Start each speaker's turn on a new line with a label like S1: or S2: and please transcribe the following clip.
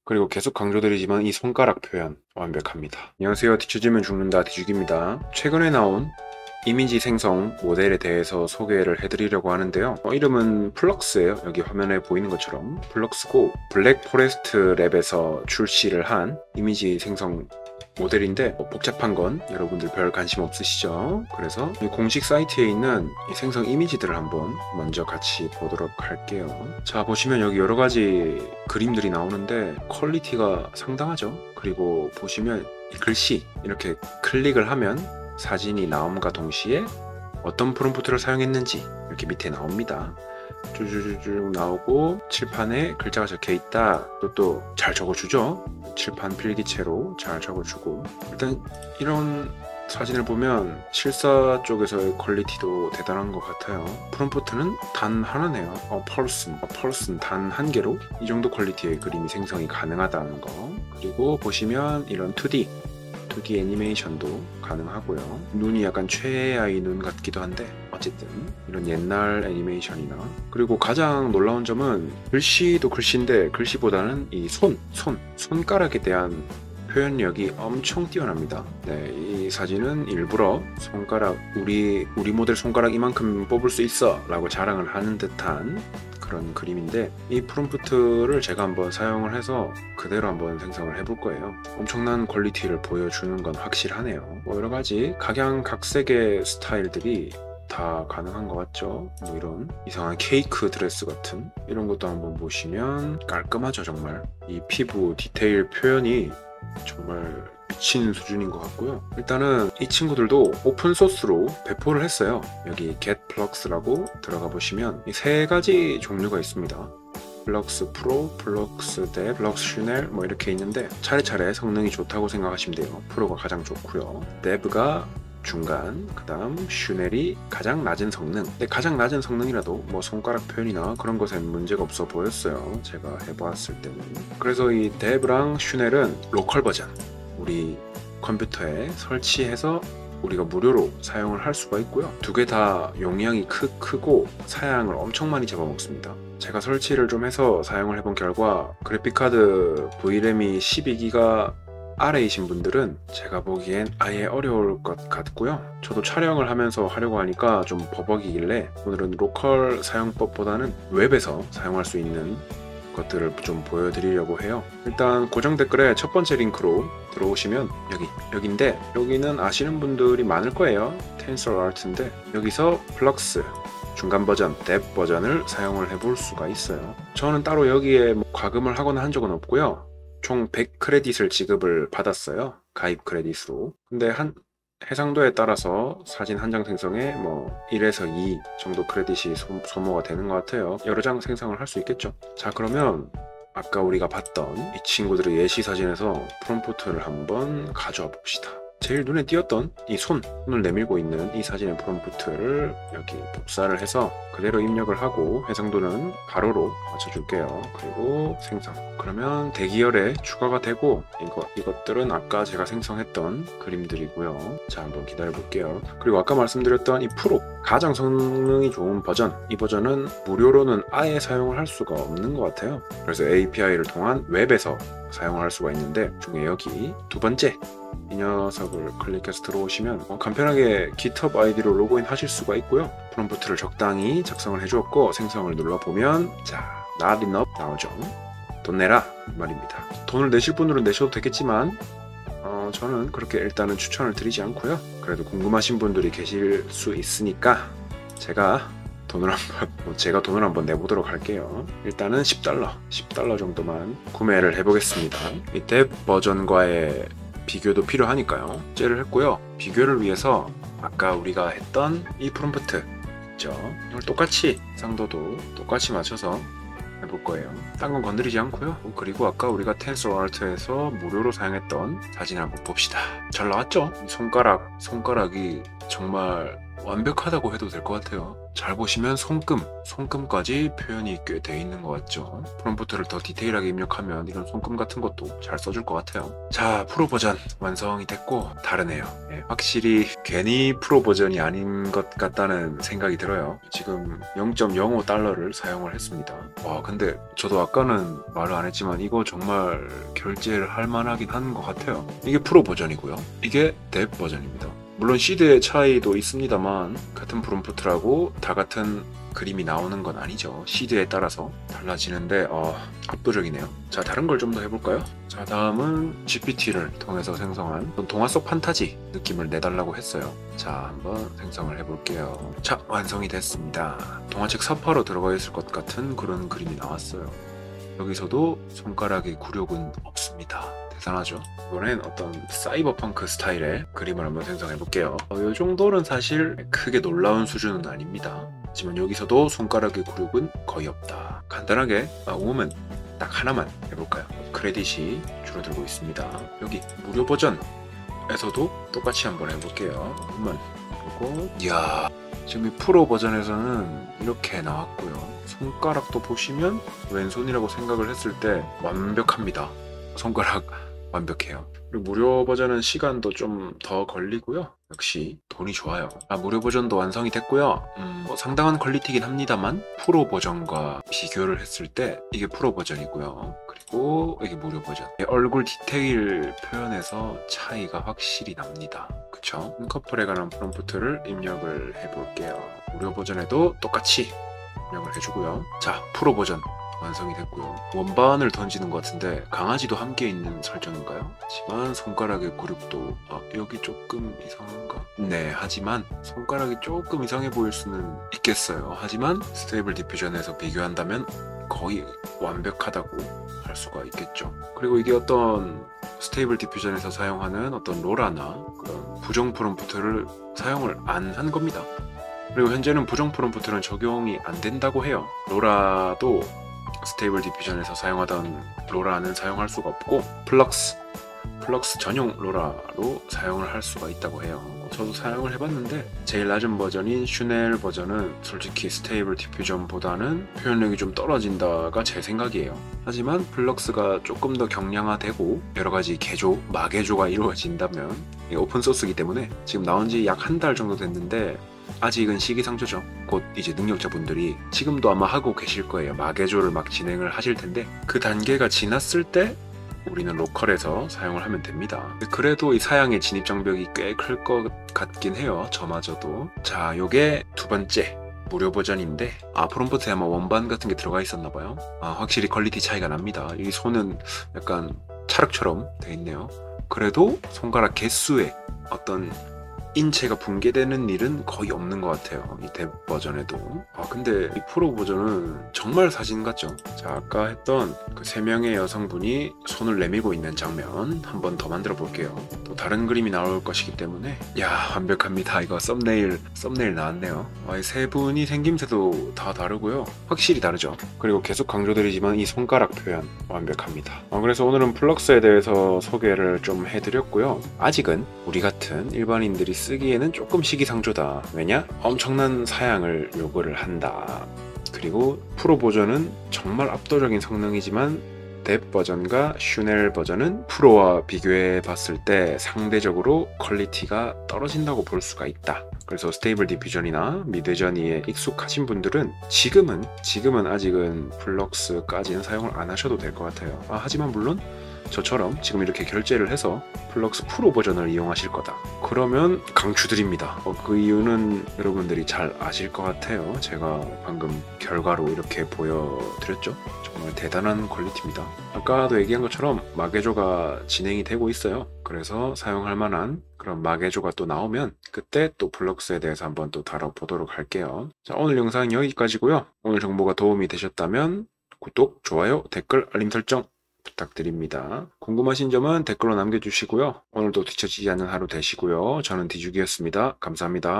S1: 그리고 계속 강조드리지만 이 손가락 표현 완벽합니다. 안녕하세요. 뒤처지면 죽는다 뒤죽입니다. 최근에 나온 이미지 생성 모델에 대해서 소개를 해드리려고 하는데요. 이름은 플럭스예요. 여기 화면에 보이는 것처럼 플럭스고 블랙 포레스트 랩에서 출시를 한 이미지 생성 모델인데 복잡한 건 여러분들 별 관심 없으시죠? 그래서 이 공식 사이트에 있는 이 생성 이미지들을 한번 먼저 같이 보도록 할게요. 자, 보시면 여기 여러 가지 그림들이 나오는데 퀄리티가 상당하죠? 그리고 보시면 이 글씨 이렇게 클릭을 하면 사진이 나옴과 동시에 어떤 프롬프트를 사용했는지 이렇게 밑에 나옵니다. 쭈쭈쭈쭈 나오고 칠판에 글자가 적혀 있다. 또 잘 적어주죠. 칠판 필기체로 잘 적어주고, 일단 이런 사진을 보면 실사 쪽에서의 퀄리티도 대단한 것 같아요. 프롬프트는 단 하나네요. 펄슨 단 한 개로 이 정도 퀄리티의 그림이 생성이 가능하다는 거. 그리고 보시면 이런 2D 애니메이션도 가능하고요. 눈이 약간 최애아이 눈 같기도 한데 어쨌든 이런 옛날 애니메이션이나, 그리고 가장 놀라운 점은 글씨도 글씨인데 글씨보다는 이 손가락에 대한 표현력이 엄청 뛰어납니다. 네, 이 사진은 일부러 손가락, 우리 모델 손가락 이만큼 뽑을 수 있어 라고 자랑을 하는 듯한 그런 그림인데, 이 프롬프트를 제가 한번 사용을 해서 그대로 한번 생성을 해볼 거예요. 엄청난 퀄리티를 보여주는 건 확실하네요. 여러가지 각양각색의 스타일들이 다 가능한 것 같죠? 이런 이상한 케이크 드레스 같은 이런 것도 한번 보시면 깔끔하죠. 정말 이 피부 디테일 표현이 정말 미친 수준인 것 같고요. 일단은 이 친구들도 오픈소스로 배포를 했어요. 여기 getPlux라고 들어가 보시면 이 세 가지 종류가 있습니다. 플럭스 프로, 플럭스 대, 플럭스 슈넬 이렇게 있는데 차례차례 성능이 좋다고 생각하시면 돼요. 프로가 가장 좋고요. 데브가 중간, 그 다음 슈넬이 가장 낮은 성능. 근데 가장 낮은 성능이라도 손가락 표현이나 그런 것엔 문제가 없어 보였어요. 제가 해보았을 때는. 그래서 이 데브랑 슈넬은 로컬 버전, 우리 컴퓨터에 설치해서 우리가 무료로 사용을 할 수가 있고요. 두 개 다 용량이 크고 사양을 엄청 많이 잡아먹습니다. 제가 설치를 좀 해서 사용을 해본 결과 그래픽카드 VRAM이 12기가 아래이신 분들은 제가 보기엔 아예 어려울 것 같고요. 저도 촬영을 하면서 하려고 하니까 좀 버벅이길래 오늘은 로컬 사용법보다는 웹에서 사용할 수 있는 것들을 좀 보여드리려고 해요. 일단 고정 댓글에 첫 번째 링크로 들어오시면 여기인데, 여기는 아시는 분들이 많을 거예요. 텐서알트인데 여기서 플럭스 중간 버전, 뎁 버전을 사용을 해볼 수가 있어요. 저는 따로 여기에 과금을 하거나 한 적은 없고요. 총 100 크레딧을 지급을 받았어요. 가입 크레딧으로. 근데 해상도에 따라서 사진 한 장 생성에 1에서 2 정도 크레딧이 소모가 되는 것 같아요. 여러 장 생성을 할 수 있겠죠. 자, 그러면 아까 우리가 봤던 이 친구들의 예시 사진에서 프롬프트를 한번 가져와 봅시다. 제일 눈에 띄었던 이 손을 내밀고 있는 이 사진의 프롬프트를 여기 복사를 해서 그대로 입력을 하고 해상도는 가로로 맞춰줄게요. 그리고 생성. 그러면 대기열에 추가가 되고, 이것들은 아까 제가 생성했던 그림들이고요. 자, 한번 기다려 볼게요. 그리고 아까 말씀드렸던 이 프로, 가장 성능이 좋은 버전, 이 버전은 무료로는 아예 사용을 할 수가 없는 것 같아요. 그래서 API를 통한 웹에서 사용을 할 수가 있는데, 중에 여기 두 번째 이 녀석을 클릭해서 들어오시면 간편하게 GitHub 아이디로 로그인 하실 수가 있고요. 프롬프트를 적당히 작성을 해주었고 생성을 눌러보면 자, not enough 나오죠. 돈 내라 말입니다. 돈을 내실 분들은 내셔도 되겠지만 저는 그렇게 일단은 추천을 드리지 않고요. 그래도 궁금하신 분들이 계실 수 있으니까 제가 돈을 한번 내보도록 할게요. 일단은 $10 정도만 구매를 해보겠습니다. 이 뎁 버전과의 비교도 필요하니까요. 째를 했고요. 비교를 위해서 아까 우리가 했던 이 프롬프트 있죠. 이걸 똑같이 상도도 똑같이 맞춰서 해볼 거예요. 딴 건 건드리지 않고요. 그리고 아까 우리가 텐서알트에서 무료로 사용했던 사진을 한번 봅시다. 잘 나왔죠? 손가락이 정말 완벽하다고 해도 될 것 같아요. 잘 보시면 손금까지 표현이 꽤 돼 있는 것 같죠. 프롬프트를 더 디테일하게 입력하면 이런 손금 같은 것도 잘 써줄 것 같아요. 자, 프로 버전 완성이 됐고 다르네요. 확실히 괜히 프로 버전이 아닌 것 같다는 생각이 들어요. 지금 0.05달러를 사용을 했습니다. 와, 근데 저도 아까는 말을 안 했지만 이거 정말 결제를 할 만하긴 한 것 같아요. 이게 프로 버전이고요. 이게 뎁 버전입니다. 물론 시드의 차이도 있습니다만 같은 프롬프트라고 다 같은 그림이 나오는 건 아니죠. 시드에 따라서 달라지는데 압도적이네요. 자, 다른 걸 좀 더 해볼까요? 자, 다음은 GPT를 통해서 생성한 동화 속 판타지 느낌을 내달라고 했어요. 자, 한번 생성을 해볼게요. 자, 완성이 됐습니다. 동화책 서파로 들어가 있을 것 같은 그런 그림이 나왔어요. 여기서도 손가락의 굴욕은 없습니다. 대단하죠? 이번엔 어떤 사이버펑크 스타일의 그림을 한번 생성해 볼게요. 이 정도는 사실 크게 놀라운 수준은 아닙니다. 하지만 여기서도 손가락의 굴욕은 거의 없다. 간단하게 웜은 딱 하나만 해볼까요? 크레딧이 줄어들고 있습니다. 여기 무료 버전에서도 똑같이 한번 해볼게요. 웜은 보고, 이야, 지금 이 프로 버전에서는 이렇게 나왔고요. 손가락도 보시면 왼손이라고 생각을 했을 때 완벽합니다. 손가락 완벽해요. 그리고 무료 버전은 시간도 좀 더 걸리고요. 역시 돈이 좋아요. 무료 버전도 완성이 됐고요. 상당한 퀄리티긴 합니다만 프로 버전과 비교를 했을 때 이게 프로 버전이고요. 그리고 이게 무료 버전. 얼굴 디테일 표현에서 차이가 확실히 납니다. 그쵸? 커플에 관한 프롬프트를 입력을 해볼게요. 무료 버전에도 똑같이 입력을 해주고요. 자, 프로 버전 완성이 됐고요. 원반을 던지는 것 같은데 강아지도 함께 있는 설정인가요? 하지만 손가락의 굴욕도 여기 조금 이상한가? 네, 하지만 손가락이 조금 이상해 보일 수는 있겠어요. 하지만 스테이블 디퓨전에서 비교한다면 거의 완벽하다고 할 수가 있겠죠. 그리고 이게 어떤 스테이블 디퓨전에서 사용하는 어떤 로라나 그런 부정 프롬프트를 사용을 안 한 겁니다. 그리고 현재는 부정 프롬프트는 적용이 안 된다고 해요. 로라도 스테이블 디퓨전에서 사용하던 로라는 사용할 수가 없고 플럭스 전용 로라로 사용을 할 수가 있다고 해요. 저도 사용을 해봤는데 제일 낮은 버전인 슈넬 버전은 솔직히 스테이블 디퓨전보다는 표현력이 좀 떨어진다가 제 생각이에요. 하지만 플럭스가 조금 더 경량화되고 여러가지 마개조가 이루어진다면 오픈소스이기 때문에 지금 나온 지 약 한 달 정도 됐는데 아직은 시기상조죠. 곧 이제 능력자분들이 지금도 아마 하고 계실 거예요. 마개조를 막 진행을 하실 텐데 그 단계가 지났을 때 우리는 로컬에서 사용을 하면 됩니다. 그래도 이 사양의 진입 장벽이 꽤 클 것 같긴 해요. 저마저도. 자, 요게 두 번째 무료 버전인데 프롬프트에 아마 원반 같은 게 들어가 있었나 봐요. 확실히 퀄리티 차이가 납니다. 이 손은 약간 찰흙처럼 돼 있네요. 그래도 손가락 개수에 어떤 인체가 붕괴되는 일은 거의 없는 것 같아요. 이 뎁 버전에도. 근데 이 프로 버전은 정말 사진 같죠? 자, 아까 했던 그 3명의 여성분이 손을 내밀고 있는 장면 한 번 더 만들어 볼게요. 또 다른 그림이 나올 것이기 때문에 완벽합니다. 이거 썸네일 나왔네요. 이 세 분이 생김새도 다 다르고요. 확실히 다르죠? 그리고 계속 강조드리지만 이 손가락 표현 완벽합니다. 그래서 오늘은 플럭스에 대해서 소개를 좀 해드렸고요. 아직은 우리 같은 일반인들이 쓰기에는 조금 시기상조다. 왜냐? 엄청난 사양을 요구를 한다. 그리고 프로 버전은 정말 압도적인 성능이지만 뎁 버전과 슈넬 버전은 프로와 비교해 봤을 때 상대적으로 퀄리티가 떨어진다고 볼 수가 있다. 그래서 스테이블 디퓨전이나 미드저니에 익숙하신 분들은 지금은 아직은 플럭스까지는 사용을 안 하셔도 될 것 같아요. 하지만 물론 저처럼 지금 이렇게 결제를 해서 플럭스 프로 버전을 이용하실 거다. 그러면 강추드립니다. 그 이유는 여러분들이 잘 아실 것 같아요. 제가 방금 결과로 이렇게 보여드렸죠. 정말 대단한 퀄리티입니다. 아까도 얘기한 것처럼 마개조가 진행이 되고 있어요. 그래서 사용할 만한 그런 마개조가 또 나오면 그때 또 플럭스에 대해서 한번 또 다뤄보도록 할게요. 자, 오늘 영상은 여기까지고요. 오늘 정보가 도움이 되셨다면 구독, 좋아요, 댓글, 알림 설정 부탁드립니다. 궁금하신 점은 댓글로 남겨주시고요. 오늘도 뒤처지지 않는 하루 되시고요. 저는 디죽이었습니다. 감사합니다.